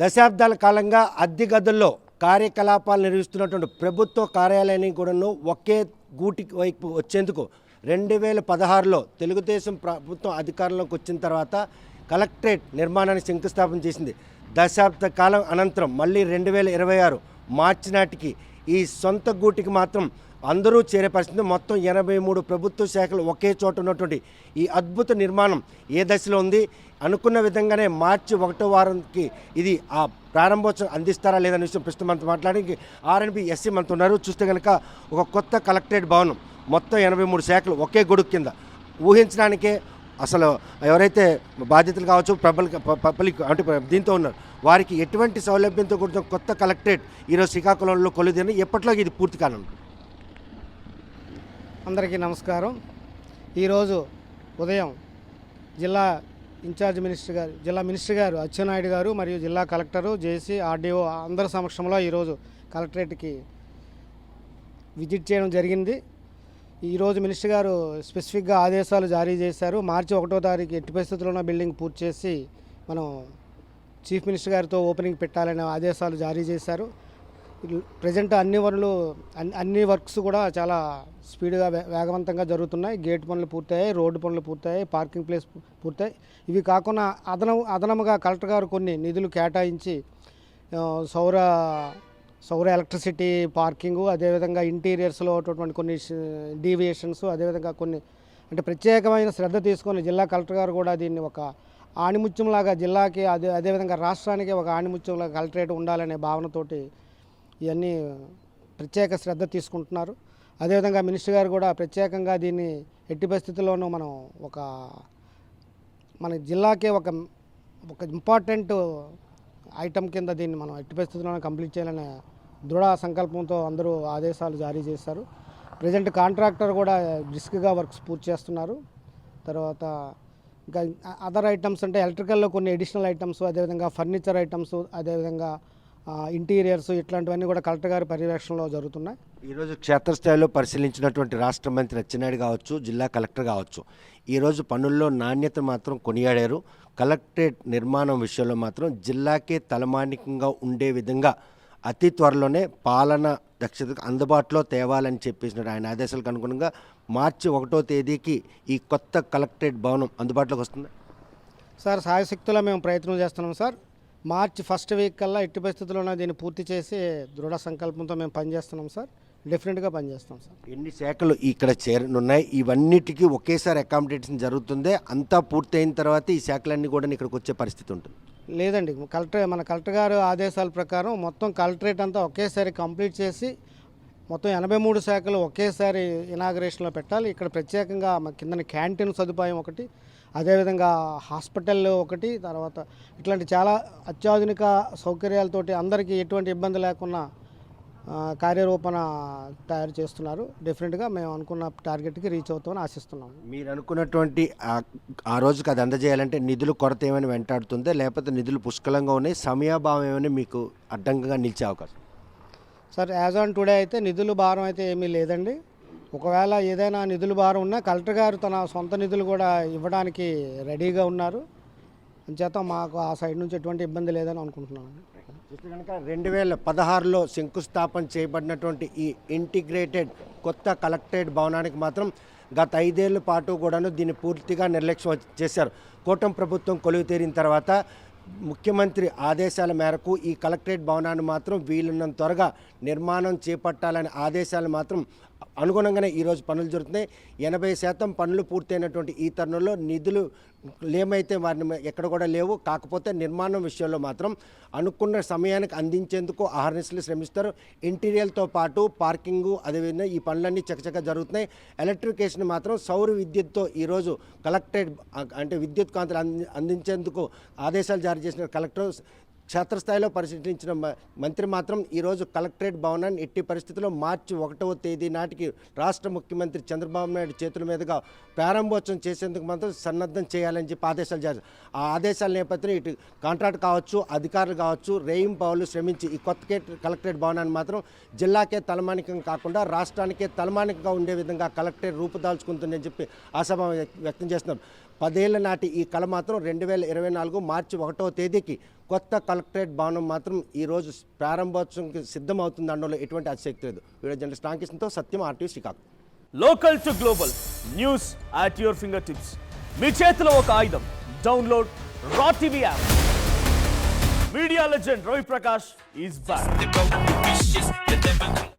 దశాబ్దాల కాలంగా అద్దె గదుల్లో కార్యకలాపాలు నిర్వహిస్తున్నటువంటి ప్రభుత్వ కార్యాలయాన్ని కూడాను ఒకే గూటి వైపు వచ్చేందుకు 2016లో తెలుగుదేశం ప్రభుత్వం అధికారంలోకి వచ్చిన తర్వాత కలెక్టరేట్ నిర్మాణానికి శంకుస్థాపన చేసింది. దశాబ్ద కాలం అనంతరం మళ్ళీ 2026 మార్చి నాటికి ఈ సొంత గూటికి మాత్రం అందరూ చేరే పరిస్థితి. మొత్తం 83 ప్రభుత్వ శాఖలు ఒకే చోట ఉన్నటువంటి ఈ అద్భుత నిర్మాణం ఏ దశలో ఉంది? అనుకున్న విధంగానే మార్చి 1వ వారానికి ఇది ఆ ప్రారంభోత్సవం అందిస్తారా లేదనే విషయం ప్రస్తుతం మనతో మాట్లాడడానికి ఆర్ఎన్బి ఎస్సీ మనతో ఉన్నారు. చూస్తే కనుక ఒక కొత్త కలెక్టరేట్ భవనం మొత్తం 83 శాఖలు ఒకే గొడుగు కింద ఊహించడానికే అసలు ఎవరైతే బాధ్యతలు కావచ్చు పబ్లిక్ అంటే దీంతో ఉన్నారు వారికి ఎటువంటి సౌలభ్యంతో కూడిన కొత్త కలెక్టరేట్ ఈరోజు శ్రీకాకుళంలో కొలుదీని ఎప్పట్లో ఇది పూర్తి కానుంది? అందరికీ నమస్కారం. ఈరోజు ఉదయం జిల్లా ఇన్ఛార్జ్ జిల్లా మినిస్టర్ గారు అచ్చెన్నాయుడు గారు మరియు జిల్లా కలెక్టరు జేసీ ఆర్డీఓ అందరి సమక్షంలో ఈరోజు కలెక్టరేట్కి విజిట్ చేయడం జరిగింది. ఈరోజు మినిస్టర్ గారు స్పెసిఫిక్గా ఆదేశాలు జారీ చేశారు. మార్చి 1వ తారీఖు ఎట్టి పరిస్థితుల్లోనూ బిల్డింగ్ పూర్తి చేసి మనం చీఫ్ మినిస్టర్ గారితో ఓపెనింగ్ పెట్టాలనే ఆదేశాలు జారీ చేశారు. ప్రజెంట్ అన్ని వర్క్స్ కూడా చాలా స్పీడ్గా వేగవంతంగా జరుగుతున్నాయి. గేట్ పనులు పూర్తయ్యాయి, రోడ్డు పనులు పూర్తయ్యాయి, పార్కింగ్ ప్లేస్ పూర్తయ్యాయి. ఇవి కాకుండా అదనముగా కలెక్టర్ గారు కొన్ని నిధులు కేటాయించి సౌర ఎలక్ట్రిసిటీ పార్కింగు, అదేవిధంగా ఇంటీరియర్స్లో కొన్ని డీవియేషన్స్, అదేవిధంగా కొన్ని అంటే ప్రత్యేకమైన శ్రద్ధ తీసుకొని జిల్లా కలెక్టర్ గారు కూడా దీన్ని ఒక ఆణిముత్యంలాగా జిల్లాకి అదేవిధంగా రాష్ట్రానికి ఒక ఆణిముత్యంలాగా కలెక్టరేట్ ఉండాలనే భావనతోటి ఇవన్నీ ప్రత్యేక శ్రద్ధ తీసుకుంటున్నారు. అదేవిధంగా మినిస్టర్ గారు కూడా ప్రత్యేకంగా దీన్ని ఎట్టి పరిస్థితుల్లోనూ మన జిల్లాకే ఒక ఇంపార్టెంట్ ఐటమ్ కింద దీన్ని మనం ఎట్టి పరిస్థితుల్లోనూ కంప్లీట్ చేయాలనే దృఢ సంకల్పంతో అందరూ ఆదేశాలు జారీ చేశారు. ప్రజెంట్ కాంట్రాక్టర్ కూడా బ్రిస్క్గా వర్క్స్ పూర్తి చేస్తున్నారు. తర్వాత ఇంకా అదర్ ఐటమ్స్ అంటే ఎలక్ట్రికల్లో కొన్ని అడిషనల్ ఐటమ్స్, అదేవిధంగా ఫర్నిచర్ ఐటమ్స్, అదేవిధంగా ఇంటీరియర్స్ ఇట్లాంటివన్నీ కూడా కలెక్టర్ గారి పర్యవేక్షణలో జరుగుతున్నాయి. ఈరోజు క్షేత్రస్థాయిలో పరిశీలించినటువంటి రాష్ట్ర మంత్రి అచ్చెన్నాయుడు కావచ్చు, జిల్లా కలెక్టర్ కావచ్చు, ఈరోజు పనుల్లో నాణ్యత మాత్రం కొనియాడారు. కలెక్టరేట్ నిర్మాణం విషయంలో మాత్రం జిల్లాకే తలమానికంగా ఉండే విధంగా అతి త్వరలోనే పాలన దక్షతకు అందుబాటులో తేవాలని చెప్పేసిన ఆయన ఆదేశాలకు అనుగుణంగా మార్చి 1వ తేదీకి ఈ కొత్త కలెక్టరేట్ భవనం అందుబాటులోకి వస్తుంది. సార్ సాయశక్తులా మేము ప్రయత్నం చేస్తున్నాం సార్. మార్చి 1st వీక్ కల్లా ఎట్టి పరిస్థితుల్లోనే దీన్ని పూర్తి చేసి దృఢ సంకల్పంతో మేము పనిచేస్తున్నాం సార్. డెఫినెట్గా పనిచేస్తాం సార్. ఎన్ని శాఖలు ఇక్కడ చేరనున్నాయి? ఇవన్నిటికీ ఒకేసారి అకామిడేషన్ జరుగుతుందే? అంతా పూర్తయిన తర్వాత ఈ శాఖలన్నీ కూడా ఇక్కడికి వచ్చే పరిస్థితి ఉంటుంది? లేదండి, మన కలెక్టర్ గారు ఆదేశాల ప్రకారం మొత్తం కలెక్టరేట్ అంతా ఒకేసారి కంప్లీట్ చేసి మొత్తం 83 శాఖలు ఒకేసారి ఇనాగరేషన్లో పెట్టాలి. ఇక్కడ ప్రత్యేకంగా కింద క్యాంటీన్ సదుపాయం ఒకటి, అదేవిధంగా హాస్పిటల్ ఒకటి, తర్వాత ఇట్లాంటి చాలా అత్యాధునిక సౌకర్యాలతోటి అందరికీ ఎటువంటి ఇబ్బంది లేకుండా కార్యరూపణ తయారు చేస్తున్నారు. డెఫినెట్గా మేము అనుకున్న టార్గెట్కి రీచ్ అవుతామని ఆశిస్తున్నాం. మీరు అనుకున్నటువంటి ఆ రోజుకి అది అందజేయాలంటే నిధులు కొరత ఏమైనా వెంటాడుతుందా, లేకపోతే నిధులు పుష్కలంగా ఉన్నాయి, సమయాభావం ఏమైనా మీకు అడ్డంకంగా నిలిచే అవకాశం? సార్ యాజ్ ఆన్ టుడే అయితే నిధులు భారం అయితే ఏమీ లేదండి. ఒకవేళ ఏదైనా నిధులు భారం ఉన్నా కలెక్టర్ గారు తన సొంత నిధులు కూడా ఇవ్వడానికి రెడీగా ఉన్నారు. అంచేత మాకు ఆ సైడ్ నుంచి ఎటువంటి ఇబ్బంది లేదని అనుకుంటున్నాను. చూస్తే కనుక 2016లో శంకుస్థాపన చేయబడినటువంటి ఈ ఇంటిగ్రేటెడ్ కొత్త కలెక్టరేట్ భవనానికి మాత్రం గత 5 ఏళ్ల పాటు కూడాను దీన్ని పూర్తిగా నిర్లక్ష్యం చేశారు. కూటమి ప్రభుత్వం కొలువు తీరిన తర్వాత ముఖ్యమంత్రి ఆదేశాల మేరకు ఈ కలెక్టరేట్ భవనాన్ని మాత్రం వీలున్నంత త్వరగా నిర్మాణం చేపట్టాలనే ఆదేశాలు మాత్రం అనుగుణంగానే ఈరోజు పనులు జరుగుతున్నాయి. 80% పనులు పూర్తయినటువంటి ఈ తరుణంలో నిధులు ఏమైతే వారిని ఎక్కడ కూడా లేవు. కాకపోతే నిర్మాణం విషయంలో మాత్రం అనుకున్న సమయానికి అందించేందుకు అహర్నిశలు శ్రమిస్తారు. ఇంటీరియర్తో పాటు పార్కింగు అదేవిధంగా ఈ పనులన్నీ చకచక జరుగుతున్నాయి. ఎలక్ట్రిఫికేషన్ మాత్రం సౌర విద్యుత్తో ఈరోజు కలెక్టరేట్ అంటే విద్యుత్ కాంతులు అందించేందుకు ఆదేశాలు జారీ చేసిన కలెక్టర్ క్షేత్రస్థాయిలో పరిశీలించిన మంత్రి మాత్రం ఈరోజు కలెక్టరేట్ భవనాన్ని ఎట్టి పరిస్థితుల్లో మార్చి 1వ తేదీ నాటికి రాష్ట్ర ముఖ్యమంత్రి చంద్రబాబు నాయుడు చేతుల మీదుగా ప్రారంభోత్సవం చేసేందుకు మాత్రం సన్నద్ధం చేయాలని చెప్పి ఆదేశాలు జారీ. ఆ ఆదేశాల నేపథ్యంలో ఇటు కాంట్రాక్ట్ కావచ్చు, అధికారులు కావచ్చు, రేయింపావులు శ్రమించి ఈ కొత్త కలెక్టరేట్ భవనాన్ని మాత్రం జిల్లాకే తలమానికం కాకుండా రాష్ట్రానికే తలమానికంగా ఉండే విధంగా కలెక్టరేట్ రూపుదాల్చుకుంటుందని చెప్పి ఆశాభావం వ్యక్తం చేస్తున్నారు. 10 ఏళ్ల నాటి ఈ కళ మాత్రం 2024 మార్చి 1వ తేదీకి కొత్త కలెక్టరేట్ భవనం మాత్రం ఈరోజు ప్రారంభోత్సవంకి సిద్ధమవుతుంది అనడంలో ఎటువంటి అతిశక్తి లేదు. వీడియో జర్నలిస్ట్ రామకృష్ణతో సత్యం, RTV Srikakulam. Local to global news at your finger tips. మీ చేతిలో ఒక ఆయుధం. Download raw TV app. Media legend Ravi Prakash is back.